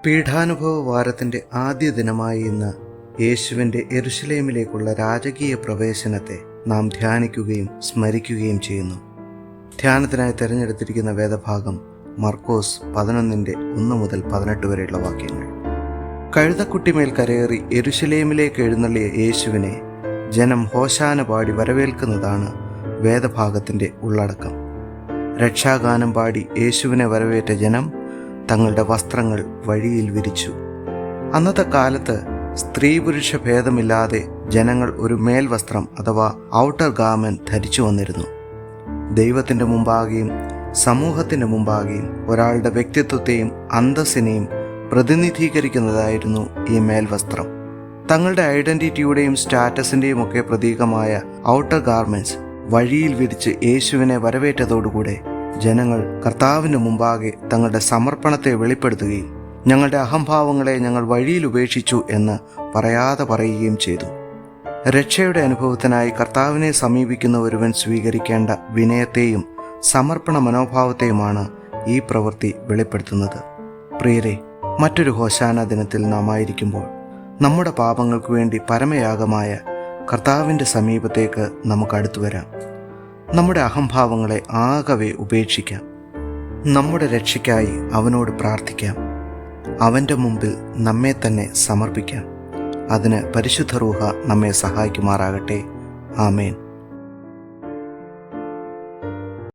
പീഠാനുഭവ വാരത്തിൻ്റെ ആദ്യ ദിനമായ ഇന്ന് യേശുവിൻ്റെ യെരുശലേമിലേക്കുള്ള രാജകീയ പ്രവേശനത്തെ നാം ധ്യാനിക്കുകയും സ്മരിക്കുകയും ചെയ്യുന്നു. ധ്യാനത്തിനായി തിരഞ്ഞെടുത്തിരിക്കുന്ന വേദഭാഗം മർക്കോസ് 11:1 മുതൽ 18 വരെയുള്ള വാക്യങ്ങൾ. കഴുതക്കുട്ടിമേൽ കരയേറി യെരുശലേമിലേക്ക് എഴുന്നള്ളിയ യേശുവിനെ ജനം ഹോശാന പാടി വരവേൽക്കുന്നതാണ് വേദഭാഗത്തിൻ്റെ ഉള്ളടക്കം. രക്ഷാഗാനം പാടി യേശുവിനെ വരവേറ്റ ജനം തങ്ങളുടെ വസ്ത്രങ്ങൾ വഴിയിൽ വിരിച്ചു. അന്നത്തെ കാലത്ത് സ്ത്രീ പുരുഷ ഭേദമില്ലാതെ ജനങ്ങൾ ഒരു മേൽവസ്ത്രം അഥവാ ഔട്ടർ ഗാർമെന്റ് ധരിച്ചു വന്നിരുന്നു. ദൈവത്തിൻ്റെ മുമ്പാകെയും സമൂഹത്തിൻ്റെ മുമ്പാകെയും ഒരാളുടെ വ്യക്തിത്വത്തെയും അന്തസ്സിനെയും പ്രതിനിധീകരിക്കുന്നതായിരുന്നു ഈ മേൽവസ്ത്രം. തങ്ങളുടെ ഐഡന്റിറ്റിയുടെയും സ്റ്റാറ്റസിൻ്റെയും ഒക്കെ പ്രതീകമായ ഔട്ടർ ഗാർമെന്റ്സ് വഴിയിൽ വിരിച്ച് യേശുവിനെ വരവേറ്റതോടുകൂടെ ജനങ്ങൾ കർത്താവിന് മുമ്പാകെ തങ്ങളുടെ സമർപ്പണത്തെ വെളിപ്പെടുത്തുകയും ഞങ്ങളുടെ അഹംഭാവങ്ങളെ ഞങ്ങൾ വഴിയിൽ ഉപേക്ഷിച്ചു എന്ന് പറയാതെ പറയുകയും ചെയ്തു. രക്ഷയുടെ അനുഭവത്തിനായി കർത്താവിനെ സമീപിക്കുന്ന ഒരുവൻ സ്വീകരിക്കേണ്ട വിനയത്തെയും സമർപ്പണ മനോഭാവത്തെയുമാണ് ഈ പ്രവൃത്തി വെളിപ്പെടുത്തുന്നത്. പ്രിയരെ, മറ്റൊരു ഹോശാന ദിനത്തിൽ നാം ആയിരിക്കുമ്പോൾ നമ്മുടെ പാപങ്ങൾക്ക് വേണ്ടി പരമയാഗമായ കർത്താവിൻ്റെ സമീപത്തേക്ക് നമുക്ക് അടുത്തു വരാം. നമ്മുടെ അഹംഭാവങ്ങളെ ആകവെ ഉപേക്ഷിക്കാം. നമ്മുടെ രക്ഷയ്ക്കായി അവനോട് പ്രാർത്ഥിക്കാം. അവൻ്റെ മുമ്പിൽ നമ്മെ തന്നെ സമർപ്പിക്കാം. അതിന് പരിശുദ്ധ റൂഹ നമ്മെ സഹായിക്കുമാറാകട്ടെ. ആമേൻ.